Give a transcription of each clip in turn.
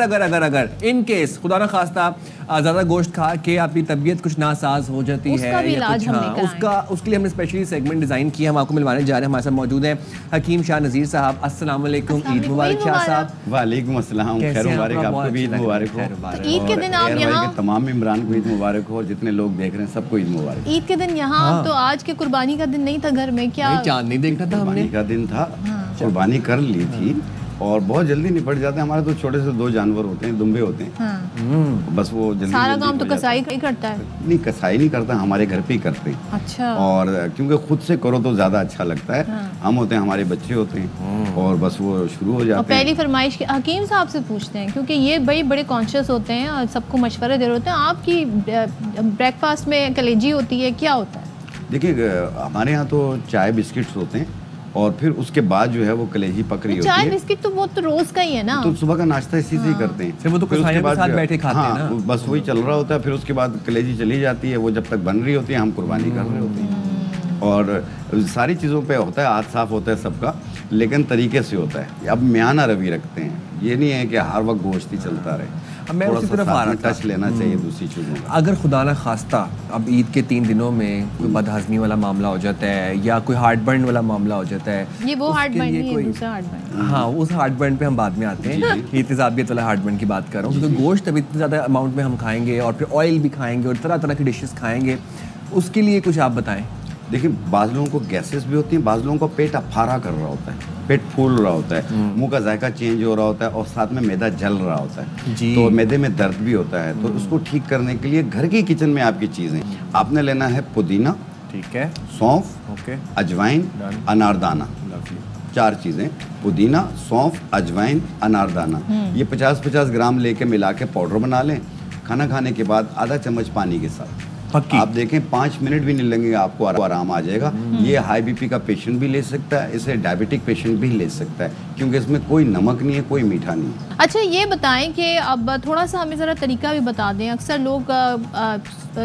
अगर in case खुदा ना खास्ता ज़्यादा गोश्त खा के आपकी तबीयत कुछ नासाज हो जाती है या कुछ, हाँ, उसके लिए हमने स्पेशली सेगमेंट डिज़ाइन किया, हम आपको मिलवाने जा रहे हैं। हमारे साथ मौजूद हैं हकीम शाह नज़ीर साहब। अस्सलाम वालेकुम, ईद मुबारक शाह साहब। वालेकुम अस्सलाम, खैर मुबारक, आपको भी ईद मुबारक हो। ईद के दिन आप यहाँ तमाम इमरान को ईद मुबारक हो, जितने लोग देख रहे हैं सबको ईद मुबारक। ईद के दिन यहाँ तो आज के कुर्बानी का दिन नहीं था घर में, क्या चांद नहीं देखना था हमने? कुर्बानी का दिन था, कुर्बानी कर ली थी और बहुत जल्दी निपट जाते हैं। हमारे तो छोटे से 2 जानवर होते हैं, दुम्बे होते हैं, बस वो जल्दी सारा काम तो कसाई ही करता है। नहीं, कसाई नहीं करता, हमारे घर पे ही करते हैं। अच्छा। और क्योंकि खुद से करो तो ज्यादा अच्छा लगता है। हम होते हैं, हमारे बच्चे होते हैं और बस वो शुरू हो जाते हैं। पहली फरमाइश हकीम साहब से पूछते हैं, क्योंकि ये बड़े कॉन्शियस होते हैं और सबको मशवरे दे रहे होते हैं। आपकी ब्रेकफास्ट में कलेजी होती है, क्या होता है? देखिए, हमारे यहाँ तो चाय बिस्किट्स होते हैं और फिर उसके बाद जो है वो कलेजी पकड़ी होती है। चाय बिस्किट तो वो तो रोज का ही है ना, तो सुबह का नाश्ता इसी से ही करते हैं। फिर वो तो कसाईयों के साथ बैठे खाते हैं ना, बस वही चल रहा होता है। फिर उसके बाद कलेजी चली जाती है, वो जब तक बन रही होती है हम कुर्बानी कर रहे होते हैं। और सारी चीज़ों पे होता है, हाथ साफ होता है सबका, लेकिन तरीके से होता है। अब म्याना रवि रखते हैं, ये नहीं है कि हर वक्त गोश्त ही चलता रहे। अब मैं उसी तरफ आ रहा था, टच लेना चाहिए दूसरी चीज़ों का। अगर खुदा ना खास्ता अब ईद के 3 दिनों में कोई बदहज़मी वाला मामला हो जाता है या कोई हार्ट बर्न वाला मामला हो जाता है, ये वो हार्ट बर्न नहीं है, दूसरा हार्ट बर्न। हाँ, उस हार्ट बर्न पे हम बाद में आते हैं। ये तेज़ाबियत वाला हार्ट बर्न की बात कर रहा हूँ, क्योंकि गोश्त अभी इतने ज़्यादा अमाउंट में हम खाएंगे और फिर ऑयल भी खाएंगे और तरह तरह की डिशेस खाएंगे, उसके लिए कुछ आप बताएं। देखिए, बाज़ लोगों को गैसेस भी होती हैं, बाज़ लोगों का पेट अफारा कर रहा होता है, पेट फूल रहा होता है, मुंह का जायका चेंज हो रहा होता है और साथ में मैदा जल रहा होता है, तो मैदे में दर्द भी होता है। तो उसको ठीक करने के लिए घर की किचन में आपकी चीज़ें आपने लेना है। पुदीना, ठीक है, सौंफ, अजवाइन, अनारदाना, 4 चीज़ें। पुदीना, सौंफ, अजवाइन, अनारदाना, ये 50-50 ग्राम लेके मिला के पाउडर बना लें। खाना खाने के बाद आधा चम्मच पानी के साथ आप देखें 5 मिनट भी नहीं लगेंगे, आपको आराम आ जाएगा। ये हाई बीपी का पेशेंट भी ले सकता है, इसे डायबिटिक पेशेंट भी ले सकता है, क्योंकि इसमें कोई नमक नहीं है, कोई मीठा नहीं है। अच्छा, ये बताएं कि अब थोड़ा सा हमें ज़रा तरीका भी बता दें। अक्सर लोग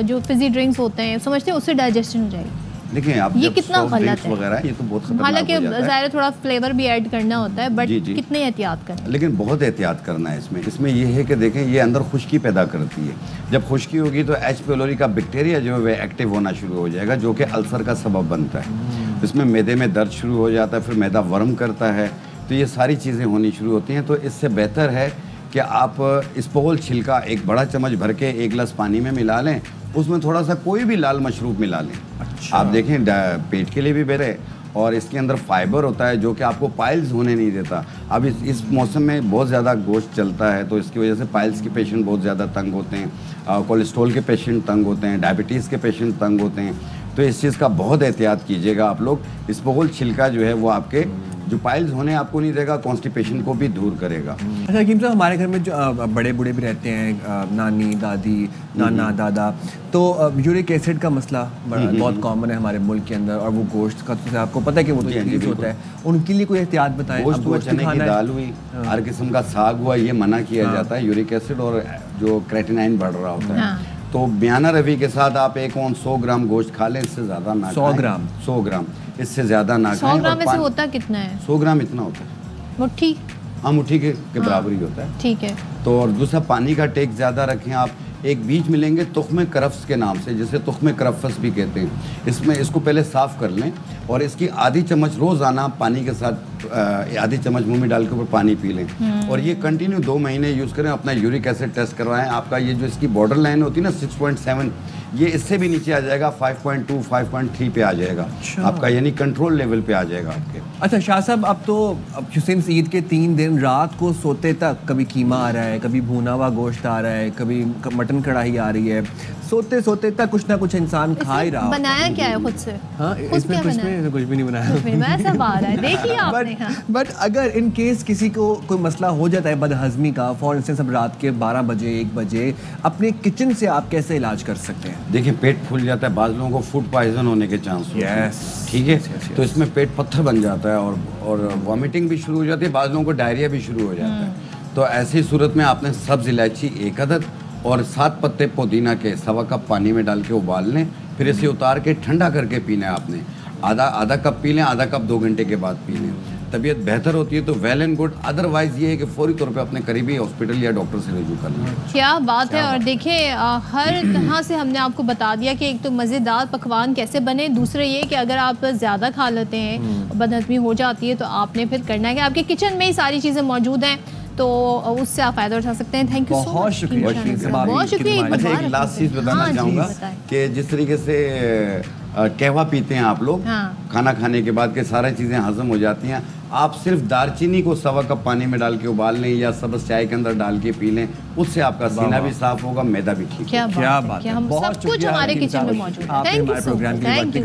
जो फिजी ड्रिंक्स होते हैं समझते हैं उससे डाइजेशन हो जाएगी। देखिए, आप ये कितना गलत है वगैरह, ये तो बहुत खतरनाक हालांकि हो जाता है। ज़ाहिर थोड़ा फ्लेवर भी ऐड करना होता है, बट कितने एहतियात करना है? लेकिन बहुत एहतियात करना है इसमें ये है कि देखें, ये अंदर खुश्की पैदा करती है। जब खुश्की होगी तो एच पेलोरी का बैक्टीरिया जो है वह एक्टिव होना शुरू हो जाएगा, जो कि अल्सर का सबब बनता है। इसमें मैदे में दर्द शुरू हो जाता है, फिर मैदा वर्म करता है, तो ये सारी चीज़ें होनी शुरू होती हैं। तो इससे बेहतर है कि आप इसबगोल छिलका 1 बड़ा चम्मच भर के 1 गिलास पानी में मिला लें, उसमें थोड़ा सा कोई भी लाल मशरूब मिला लें। अच्छा। आप देखें, पेट के लिए भी बेहतर है और इसके अंदर फाइबर होता है जो कि आपको पाइल्स होने नहीं देता। अब इस मौसम में बहुत ज़्यादा गोश्त चलता है, तो इसकी वजह से पाइल्स के पेशेंट बहुत ज़्यादा तंग होते हैं, कोलेस्ट्रॉल के पेशेंट तंग होते हैं, डायबिटीज़ के पेशेंट तंग होते हैं। तो इस चीज़ का बहुत एहतियात कीजिएगा आप लोग। इसबगोल छिलका जो है वो आपके जो पाइल्स होने आपको नहीं देगा, कॉन्स्टिपेशन को भी दूर करेगा। अच्छा हकीम साहब, हमारे घर में जो बड़े बूढ़े भी रहते हैं, नानी दादी, नाना दादा, तो यूरिक एसिड का मसला बहुत कॉमन है हमारे मुल्क के अंदर, और वो गोश्त का तो आपको पता है कि वो तो इंक्रीज होता है, उनके लिए कोई एहतियात बताएं। गोश्त हुआ, चने की दाल हुई, हर किस्म का साग हुआ, ये मना किया जाता है। यूरिक एसिड और जो क्रेटिनाइन बढ़ रहा होता है, तो म्याना रवि के साथ आप 100 ग्राम गोश्त खा लें, इससे ज़्यादा ना। 100 ग्राम, इससे ज़्यादा ना खाएं। 100 ग्राम में से होता कितना है? 100 ग्राम इतना होता है, मुट्ठी। हाँ, मुट्ठी के बराबर ही होता है। ठीक है। तो और दूसरा, पानी का टेक ज़्यादा रखें आप। एक बीज मिलेंगे तुख्म करफ्स के नाम से, जिसे तुख्म करफ्स भी कहते हैं। इसमें इसको पहले साफ़ कर लें और इसकी आधी चम्मच रोज़ाना पानी के साथ आधी चम्मच मुंह में डाल के ऊपर पानी पी लें और ये कंटिन्यू 2 महीने यूज़ करें। अपना यूरिक एसिड टेस्ट करवाएं। आपका ये जो इसकी बॉर्डर लाइन होती है ना 6.7, ये इससे भी नीचे आ जाएगा, 5.2 5.3 पे आ जाएगा। अच्छा। आपका यानी कंट्रोल लेवल पे आ जाएगा आपके। अच्छा शाह साहब, अब तो हुसैन ईद के 3 दिन रात को सोते तक कभी कीमा आ रहा है, कभी भुना हुआ गोश्त आ रहा है, कभी मटन कढ़ाई आ रही है, सोते सोते तक कुछ ना कुछ इंसान खा ही रहा है। बनाया क्या है खुद से? हाँ, इसमें कुछ भी नहीं बनाया, सब आ रहा है, देखिए आपने। बट अगर इन केस किसी को कोई मसला हो जाता है बदहज़मी का, फॉर इंस्टेंस अब रात के 12 बजे 1 बजे, अपने किचन से आप कैसे इलाज कर सकते हैं? देखिए, पेट फूल जाता है, बाज़ लोगों को फूड पॉइजन होने के चांस होते हैं। ठीक है, तो इसमें पेट पत्थर बन जाता है और वॉमिटिंग भी शुरू हो जाती है, बाज़ लोगों को डायरिया भी शुरू हो जाता है। तो ऐसी सूरत में आपने सब्ज़ इलायची 1 अदद और 7 पत्ते पुदीना के 1.25 कप पानी में डाल के उबाल लें, फिर इसे उतार के ठंडा करके पीना है आपने। आधा कप पी लें, आधा कप 2 घंटे के बाद पी लें। तबीयत बेहतर होती है तो वेल एंड गुड, अदरवाइज ये है कि फौरी तौर पे अपने करीबी हॉस्पिटल या डॉक्टर से रजू करना। क्या बात है। और देखिए हर तरह से हमने आपको बता दिया कि एक तो मज़ेदार पकवान कैसे बने, दूसरे ये कि अगर आप ज़्यादा खा लेते हैं, बदहज़मी हो जाती है, तो आपने फिर करना है कि आपके किचन में ही सारी चीज़ें मौजूद हैं, तो उससे आप फ़ायदा उठा सकते हैं। Thank you so much. बहुत शुक्रिया, बहुत शुक्रिया। अच्छा एक लास्ट चीज़ बताना चाहूँगा कि जिस तरीके से कहवा पीते हैं आप लोग खाना खाने के बाद के सारी चीज़ें हजम हो जाती हैं, आप सिर्फ दालचीनी को 1.25 कप पानी में डाल के उबाल लें या सब्ज़ चाय के अंदर डाल के पी लें, उससे आपका सीना भी साफ होगा, मैदा भी ठीक है। क्या बात है। हम सब कुछ हमारे किचन में मौजूद है। Thank you so much.